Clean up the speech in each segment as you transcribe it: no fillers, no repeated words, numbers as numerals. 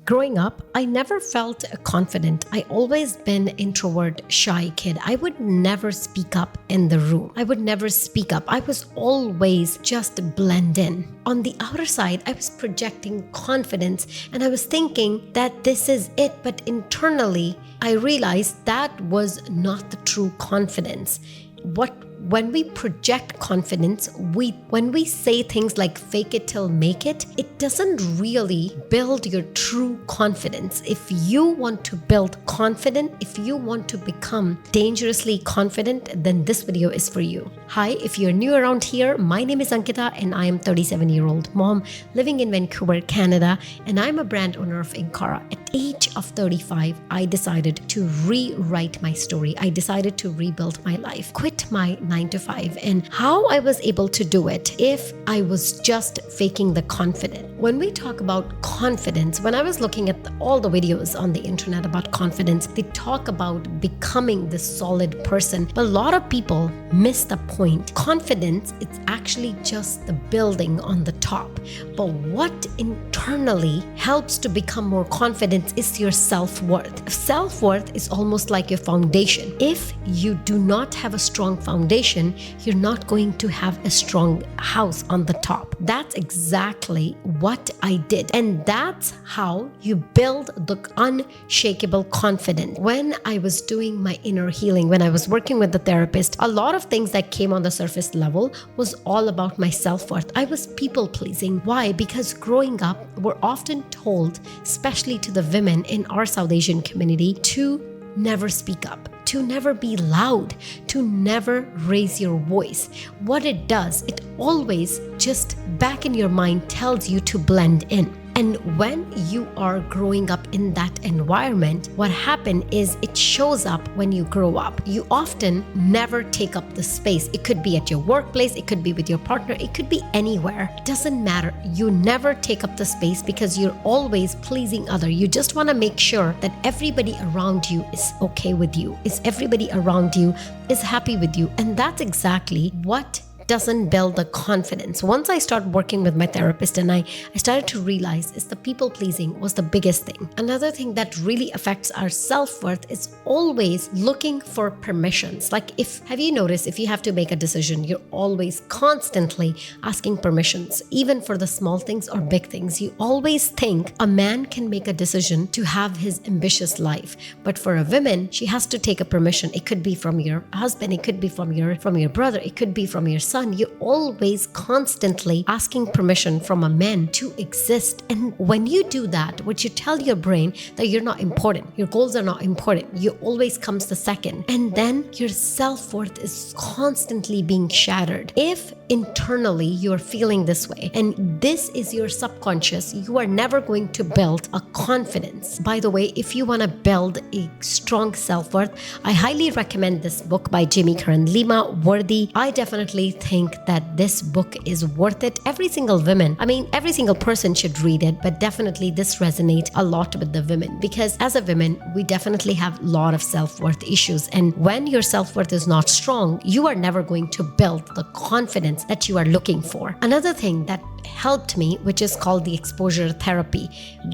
Growing up, I never felt confident. I always been introvert, shy kid. I would never speak up in the room. I would never speak up. I was always just blend in. On the outer side, I was projecting confidence and I was thinking that this is it. But internally, I realized that was not the true confidence. When we project confidence, when we say things like fake it till make it doesn't really build your true confidence. If you want to build confidence, if you want to become dangerously confident, then this video is for you. Hi, if you're new around here, my name is Ankita and I am 37-year-old mom living in Vancouver, Canada, and I'm a brand owner of Ankara. At the age of 35, I decided to rewrite my story. I decided to rebuild my life, quit my 9-to-5, and how I was able to do it if I was just faking the confidence. When we talk about confidence, when I was looking at all the videos on the internet about confidence, they talk about becoming this solid person. But a lot of people miss the point. Confidence, it's actually just the building on the top. But what internally helps to become more confident is your self-worth. Self-worth is almost like your foundation. If you do not have a strong foundation, you're not going to have a strong house on the top. That's exactly what I did. And that's how you build the unshakable confidence. When I was doing my inner healing, when I was working with the therapist, a lot of things that came on the surface level was all about my self-worth. I was people pleasing. Why? Because growing up, we're often told, especially to the women in our South Asian community, to never speak up, to never be loud, to never raise your voice. What it does, it always just back in your mind tells you to blend in. And when you are growing up in that environment, what happens is it shows up when you grow up. You often never take up the space. It could be at your workplace, it could be with your partner, it could be anywhere. It doesn't matter. You never take up the space because you're always pleasing others. You just want to make sure that everybody around you is okay with you. Is everybody around you is happy with you. And that's exactly what doesn't build the confidence. Once I started working with my therapist and I started to realize is the people pleasing was the biggest thing. Another thing that really affects our self-worth is always looking for permissions. Like have you noticed if you have to make a decision, you're always constantly asking permissions, even for the small things or big things. You always think a man can make a decision to have his ambitious life. But for a woman, she has to take a permission. It could be from your husband, it could be from your brother, it could be from your son. You're always constantly asking permission from a man to exist. And when you do that, what you tell your brain that you're not important, your goals are not important, you always comes the second. And then your self-worth is constantly being shattered. If internally you're feeling this way, and this is your subconscious, you are never going to build a confidence. By the way, if you want to build a strong self-worth, I highly recommend this book by Jimmy Curran, Lima Worthy. I definitely think that this book is worth it. Every single person should read it, but definitely this resonates a lot with the women because as a woman, we definitely have a lot of self-worth issues. And when your self-worth is not strong, you are never going to build the confidence that you are looking for. Another thing that helped me, which is called the exposure therapy.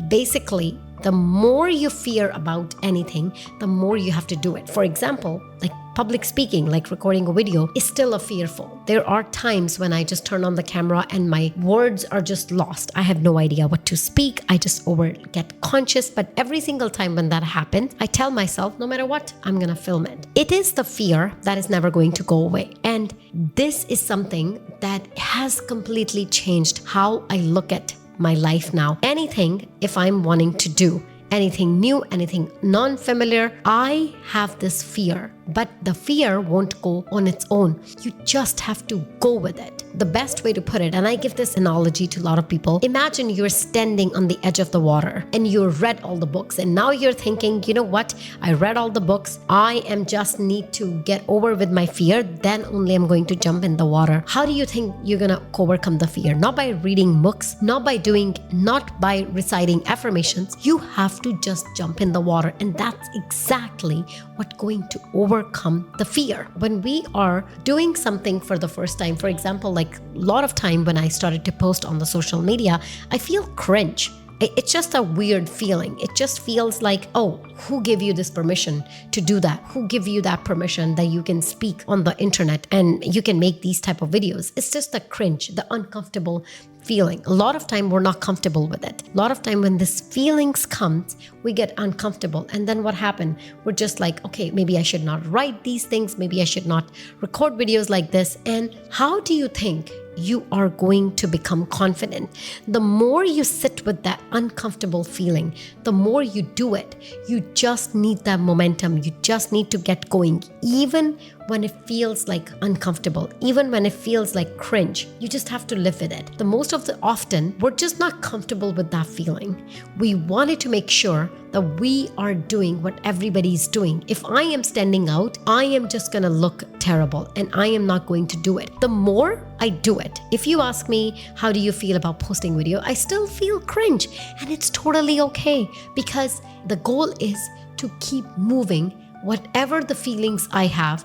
Basically, the more you fear about anything, the more you have to do it. For example, like public speaking, like recording a video, is still a fearful. There are times when I just turn on the camera and my words are just lost. I have no idea what to speak. I just get conscious. But every single time when that happens, I tell myself, no matter what, I'm going to film it. It is the fear that is never going to go away. And this is something that has completely changed how I look at my life now. Anything, if I'm wanting to do anything new, anything non-familiar, I have this fear, but the fear won't go on its own. You just have to go with it. The best way to put it, and I give this analogy to a lot of people, imagine you're standing on the edge of the water and you read all the books and now you're thinking, you know what, I read all the books, I am just need to get over with my fear, then only I'm going to jump in the water. How do you think you're gonna overcome the fear? Not by reading books, not by reciting affirmations. You have to just jump in the water, and that's exactly what's going to overcome the fear. When we are doing something for the first time, for example, like a lot of time when I started to post on the social media, I feel cringe. It's just a weird feeling. It just feels like, oh, who gave you this permission to do that? Who gave you that permission that you can speak on the internet and you can make these type of videos? It's just the cringe, the uncomfortable feeling. A lot of time we're not comfortable with it. A lot of time when this feelings comes, we get uncomfortable. And then what happened? We're just like, okay, maybe I should not write these things. Maybe I should not record videos like this. And how do you think you are going to become confident? The more you sit with that uncomfortable feeling, the more you do it. You just need that momentum. You just need to get going. Even when it feels like uncomfortable, even when it feels like cringe, you just have to live with it. The most of the often, we're just not comfortable with that feeling. We wanted to make sure that we are doing what everybody's doing. If I am standing out, I am just gonna look terrible and I am not going to do it. The more I do it, if you ask me, how do you feel about posting video? I still feel cringe, and it's totally okay, because the goal is to keep moving. Whatever the feelings I have,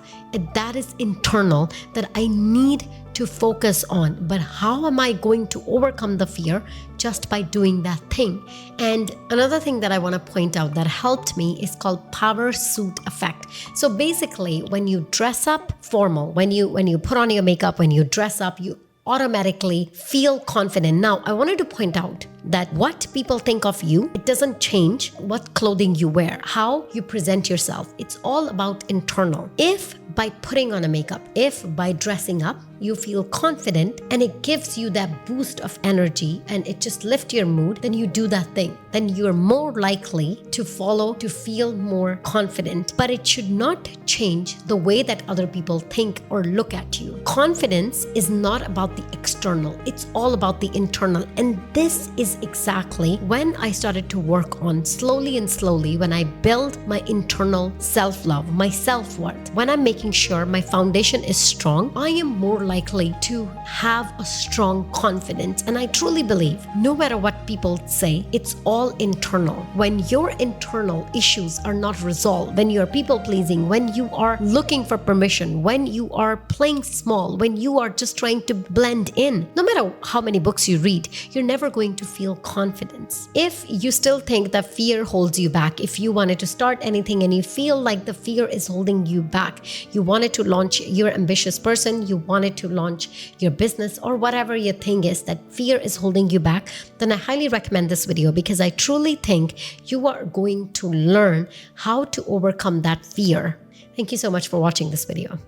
that is internal, that I need to focus on. But how am I going to overcome the fear? Just by doing that thing. And another thing that I want to point out that helped me is called power suit effect. So basically, when you dress up formal, when you put on your makeup, when you dress up, you automatically feel confident. Now, I wanted to point out that what people think of you, it doesn't change what clothing you wear, how you present yourself. It's all about internal. If by putting on a makeup, if by dressing up, you feel confident and it gives you that boost of energy and it just lifts your mood, then you do that thing. Then you're more likely to follow, to feel more confident. But it should not change the way that other people think or look at you. Confidence is not about the external. It's all about the internal. And this is exactly when I started to work on slowly and slowly, when I build my internal self-love, my self-worth. When I'm making sure my foundation is strong, I am more likely to have a strong confidence. And I truly believe no matter what people say, it's all internal. When your internal issues are not resolved, when you're people pleasing, when you are looking for permission, when you are playing small, when you are just trying to blend in, no matter how many books you read, you're never going to feel confidence. If you still think that fear holds you back, if you wanted to start anything and you feel like the fear is holding you back, you wanted to launch, you're an ambitious person, you wanted to launch your business or whatever your thing is, that fear is holding you back, then I highly recommend this video, because I truly think you are going to learn how to overcome that fear. Thank you so much for watching this video.